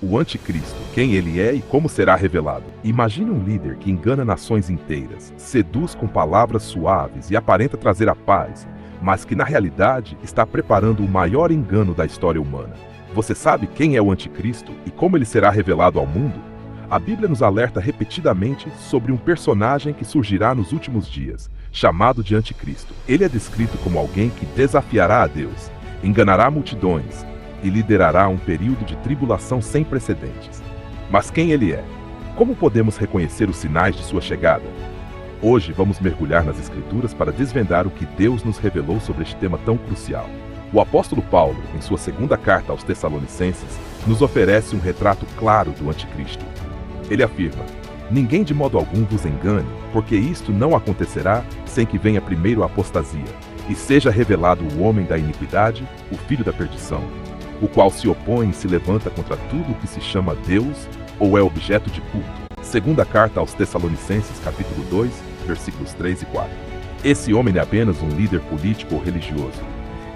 O anticristo, quem ele é e como será revelado. Imagine um líder que engana nações inteiras, seduz com palavras suaves e aparenta trazer a paz, mas que na realidade está preparando o maior engano da história humana. Você sabe quem é o anticristo e como ele será revelado ao mundo? A Bíblia nos alerta repetidamente sobre um personagem que surgirá nos últimos dias, chamado de anticristo. Ele é descrito como alguém que desafiará a Deus, enganará multidões e liderará um período de tribulação sem precedentes. Mas quem ele é? Como podemos reconhecer os sinais de sua chegada? Hoje vamos mergulhar nas Escrituras para desvendar o que Deus nos revelou sobre este tema tão crucial. O apóstolo Paulo, em sua segunda carta aos Tessalonicenses, nos oferece um retrato claro do anticristo. Ele afirma: ninguém de modo algum vos engane, porque isto não acontecerá sem que venha primeiro a apostasia, e seja revelado o homem da iniquidade, o filho da perdição, o qual se opõe e se levanta contra tudo o que se chama Deus ou é objeto de culto. Segunda carta aos Tessalonicenses, capítulo 2, versículos 3 e 4. Esse homem é apenas um líder político ou religioso.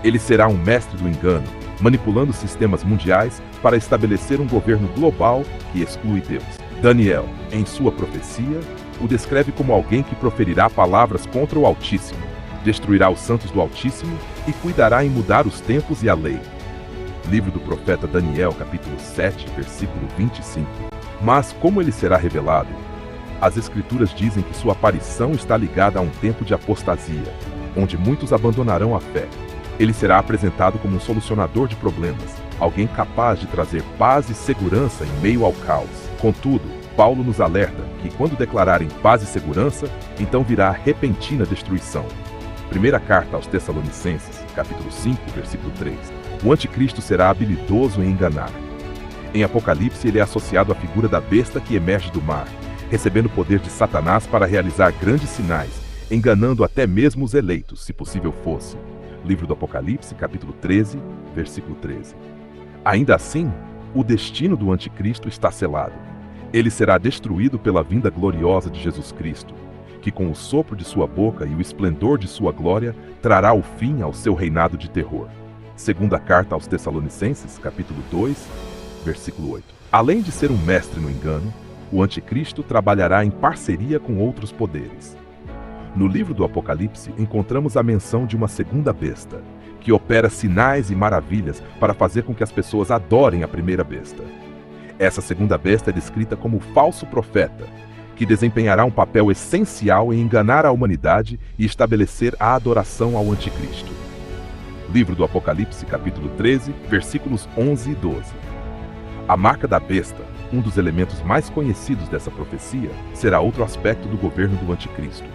Ele será um mestre do engano, manipulando sistemas mundiais para estabelecer um governo global que exclui Deus. Daniel, em sua profecia, o descreve como alguém que proferirá palavras contra o Altíssimo, destruirá os santos do Altíssimo e cuidará em mudar os tempos e a lei. Livro do profeta Daniel, capítulo 7, versículo 25. Mas como ele será revelado? As Escrituras dizem que sua aparição está ligada a um tempo de apostasia, onde muitos abandonarão a fé. Ele será apresentado como um solucionador de problemas, alguém capaz de trazer paz e segurança em meio ao caos. Contudo, Paulo nos alerta que quando declararem paz e segurança, então virá repentina destruição. Primeira carta aos Tessalonicenses, capítulo 5, versículo 3. O anticristo será habilidoso em enganar. Em Apocalipse, ele é associado à figura da besta que emerge do mar, recebendo o poder de Satanás para realizar grandes sinais, enganando até mesmo os eleitos, se possível fosse. Livro do Apocalipse, capítulo 13, versículo 13. Ainda assim, o destino do anticristo está selado. Ele será destruído pela vinda gloriosa de Jesus Cristo, que com o sopro de sua boca e o esplendor de sua glória trará o fim ao seu reinado de terror. Segunda carta aos Tessalonicenses, capítulo 2, versículo 8. Além de ser um mestre no engano, o anticristo trabalhará em parceria com outros poderes. No livro do Apocalipse, encontramos a menção de uma segunda besta, que opera sinais e maravilhas para fazer com que as pessoas adorem a primeira besta. Essa segunda besta é descrita como o falso profeta, que desempenhará um papel essencial em enganar a humanidade e estabelecer a adoração ao anticristo. Livro do Apocalipse, capítulo 13, versículos 11 e 12. A marca da besta, um dos elementos mais conhecidos dessa profecia, será outro aspecto do governo do anticristo.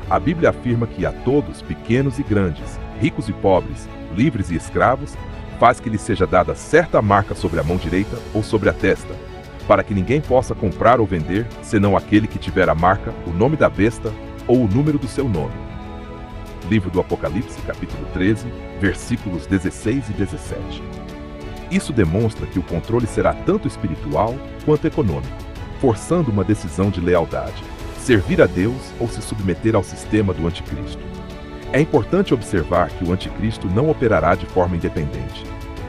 A Bíblia afirma que a todos, pequenos e grandes, ricos e pobres, livres e escravos, faz que lhe seja dada certa marca sobre a mão direita ou sobre a testa, para que ninguém possa comprar ou vender, senão aquele que tiver a marca, o nome da besta ou o número do seu nome. Livro do Apocalipse, capítulo 13, versículos 16 e 17. Isso demonstra que o controle será tanto espiritual quanto econômico, forçando uma decisão de lealdade, servir a Deus ou se submeter ao sistema do anticristo. É importante observar que o anticristo não operará de forma independente.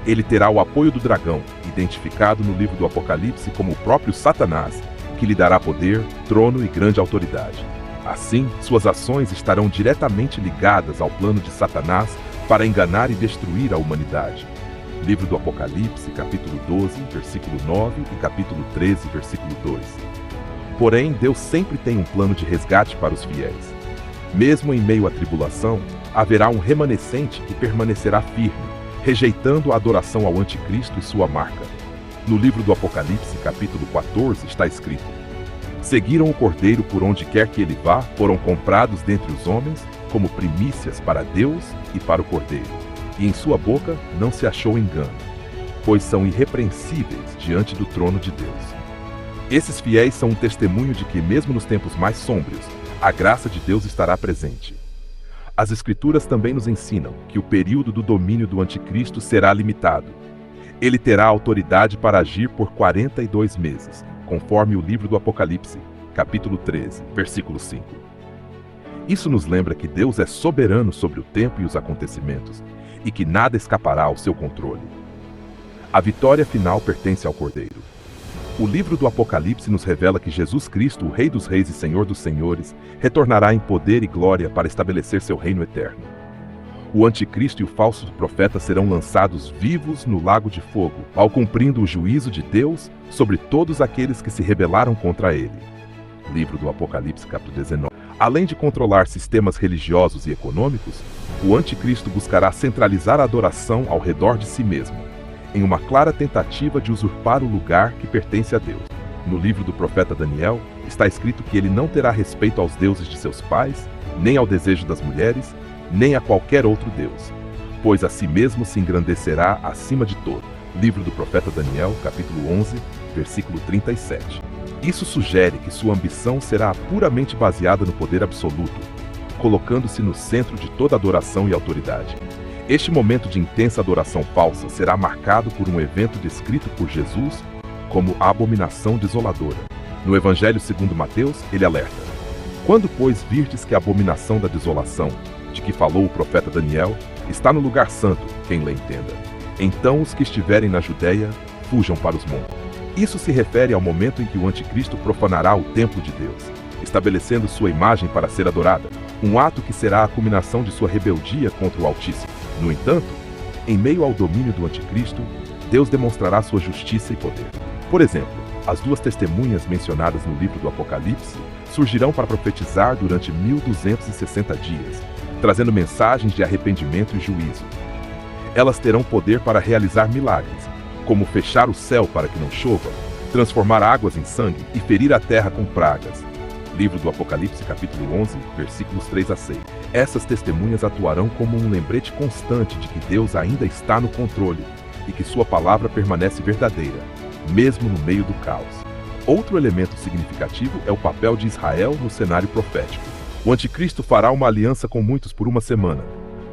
Ele terá o apoio do dragão, identificado no livro do Apocalipse como o próprio Satanás, que lhe dará poder, trono e grande autoridade. Assim, suas ações estarão diretamente ligadas ao plano de Satanás para enganar e destruir a humanidade. Livro do Apocalipse, capítulo 12, versículo 9 e capítulo 13, versículo 2. Porém, Deus sempre tem um plano de resgate para os fiéis. Mesmo em meio à tribulação, haverá um remanescente que permanecerá firme, rejeitando a adoração ao anticristo e sua marca. No livro do Apocalipse, capítulo 14, está escrito: seguiram o Cordeiro por onde quer que ele vá, foram comprados dentre os homens como primícias para Deus e para o Cordeiro. E em sua boca não se achou engano, pois são irrepreensíveis diante do trono de Deus. Esses fiéis são um testemunho de que, mesmo nos tempos mais sômbrios, a graça de Deus estará presente. As Escrituras também nos ensinam que o período do domínio do anticristo será limitado. Ele terá autoridade para agir por 42 meses, conforme o livro do Apocalipse, capítulo 13, versículo 5. Isso nos lembra que Deus é soberano sobre o tempo e os acontecimentos, e que nada escapará ao seu controle. A vitória final pertence ao Cordeiro. O livro do Apocalipse nos revela que Jesus Cristo, o Rei dos Reis e Senhor dos Senhores, retornará em poder e glória para estabelecer seu reino eterno. O anticristo e o falso profeta serão lançados vivos no lago de fogo, ao cumprindo o juízo de Deus sobre todos aqueles que se rebelaram contra ele. Livro do Apocalipse, capítulo 19. Além de controlar sistemas religiosos e econômicos, o anticristo buscará centralizar a adoração ao redor de si mesmo, em uma clara tentativa de usurpar o lugar que pertence a Deus. No livro do profeta Daniel, está escrito que ele não terá respeito aos deuses de seus pais, nem ao desejo das mulheres, nem a qualquer outro Deus, pois a si mesmo se engrandecerá acima de todo. Livro do profeta Daniel, capítulo 11, versículo 37. Isso sugere que sua ambição será puramente baseada no poder absoluto, colocando-se no centro de toda adoração e autoridade. Este momento de intensa adoração falsa será marcado por um evento descrito por Jesus como a abominação desoladora. No Evangelho segundo Mateus, ele alerta: quando, pois, virdes que a abominação da desolação, de que falou o profeta Daniel, está no lugar santo, quem lhe entenda. Então os que estiverem na Judéia, fujam para os montes. Isso se refere ao momento em que o anticristo profanará o templo de Deus, estabelecendo sua imagem para ser adorada, um ato que será a culminação de sua rebeldia contra o Altíssimo. No entanto, em meio ao domínio do anticristo, Deus demonstrará sua justiça e poder. Por exemplo, as duas testemunhas mencionadas no livro do Apocalipse surgirão para profetizar durante 1260 dias, trazendo mensagens de arrependimento e juízo. Elas terão poder para realizar milagres, como fechar o céu para que não chova, transformar águas em sangue e ferir a terra com pragas. Livro do Apocalipse, capítulo 11, versículos 3 a 6. Essas testemunhas atuarão como um lembrete constante de que Deus ainda está no controle e que sua palavra permanece verdadeira, mesmo no meio do caos. Outro elemento significativo é o papel de Israel no cenário profético. O anticristo fará uma aliança com muitos por uma semana,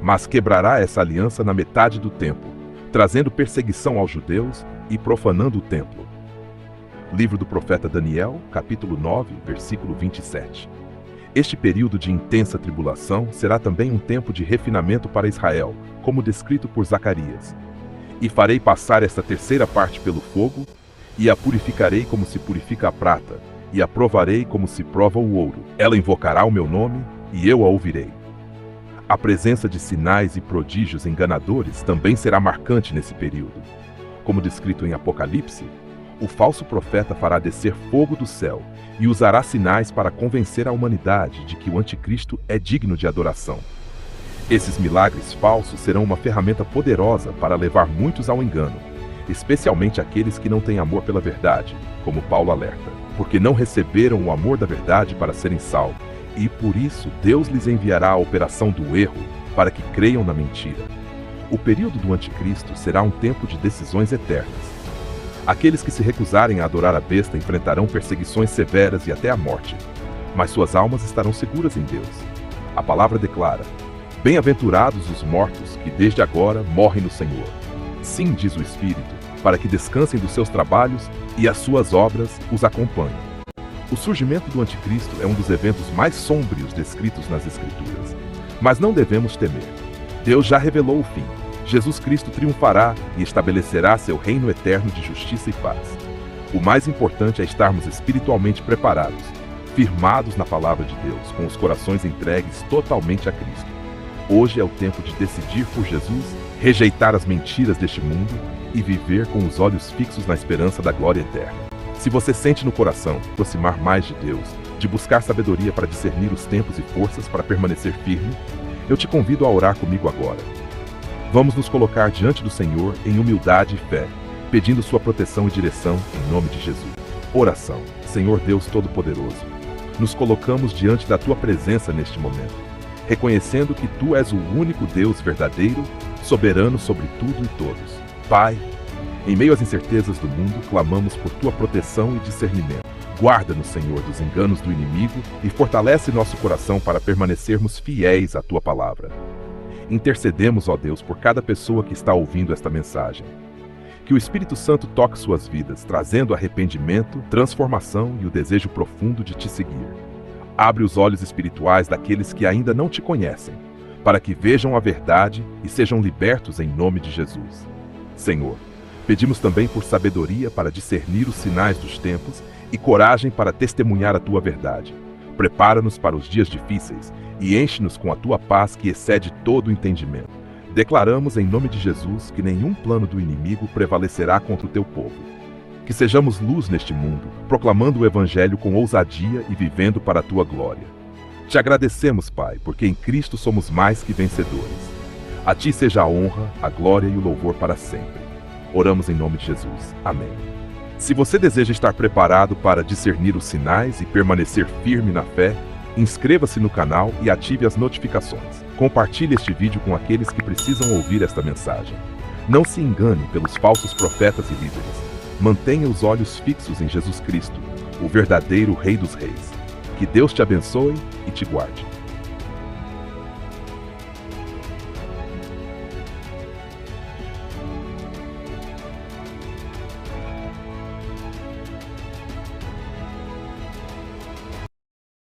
mas quebrará essa aliança na metade do tempo, trazendo perseguição aos judeus e profanando o templo. Livro do profeta Daniel, capítulo 9, versículo 27. Este período de intensa tribulação será também um tempo de refinamento para Israel, como descrito por Zacarias. E farei passar esta terceira parte pelo fogo, e a purificarei como se purifica a prata, e a provarei como se prova o ouro. Ela invocará o meu nome, e eu a ouvirei. A presença de sinais e prodígios enganadores também será marcante nesse período. Como descrito em Apocalipse, o falso profeta fará descer fogo do céu e usará sinais para convencer a humanidade de que o anticristo é digno de adoração. Esses milagres falsos serão uma ferramenta poderosa para levar muitos ao engano, especialmente aqueles que não têm amor pela verdade, como Paulo alerta, porque não receberam o amor da verdade para serem salvos, e por isso Deus lhes enviará a operação do erro para que creiam na mentira. O período do anticristo será um tempo de decisões eternas. Aqueles que se recusarem a adorar a besta enfrentarão perseguições severas e até a morte, mas suas almas estarão seguras em Deus. A palavra declara: bem-aventurados os mortos que desde agora morrem no Senhor. Sim, diz o Espírito, para que descansem dos seus trabalhos e as suas obras os acompanhem. O surgimento do anticristo é um dos eventos mais sombrios descritos nas Escrituras, mas não devemos temer. Deus já revelou o fim. Jesus Cristo triunfará e estabelecerá seu reino eterno de justiça e paz. O mais importante é estarmos espiritualmente preparados, firmados na palavra de Deus, com os corações entregues totalmente a Cristo. Hoje é o tempo de decidir por Jesus, rejeitar as mentiras deste mundo e viver com os olhos fixos na esperança da glória eterna. Se você sente no coração aproximar mais de Deus, de buscar sabedoria para discernir os tempos e forças para permanecer firme, eu te convido a orar comigo agora. Vamos nos colocar diante do Senhor em humildade e fé, pedindo sua proteção e direção em nome de Jesus. Oração. Senhor Deus Todo-Poderoso, nos colocamos diante da tua presença neste momento, reconhecendo que tu és o único Deus verdadeiro, soberano sobre tudo e todos. Pai, em meio às incertezas do mundo, clamamos por tua proteção e discernimento. Guarda-nos, Senhor, dos enganos do inimigo e fortalece nosso coração para permanecermos fiéis à tua palavra. Intercedemos, ó Deus, por cada pessoa que está ouvindo esta mensagem. Que o Espírito Santo toque suas vidas, trazendo arrependimento, transformação e o desejo profundo de te seguir. Abre os olhos espirituais daqueles que ainda não te conhecem, para que vejam a verdade e sejam libertos em nome de Jesus. Senhor, Pedimos também por sabedoria para discernir os sinais dos tempos e coragem para testemunhar a tua verdade. Prepara-nos para os dias difíceis e enche-nos com a tua paz que excede todo o entendimento. Declaramos em nome de Jesus que nenhum plano do inimigo prevalecerá contra o teu povo. Que sejamos luz neste mundo, proclamando o Evangelho com ousadia e vivendo para a tua glória. Te agradecemos, Pai, porque em Cristo somos mais que vencedores. A ti seja a honra, a glória e o louvor para sempre. Oramos em nome de Jesus. Amém. Se você deseja estar preparado para discernir os sinais e permanecer firme na fé, inscreva-se no canal e ative as notificações. Compartilhe este vídeo com aqueles que precisam ouvir esta mensagem. Não se engane pelos falsos profetas e líderes. Mantenha os olhos fixos em Jesus Cristo, o verdadeiro Rei dos Reis. Que Deus te abençoe e te guarde.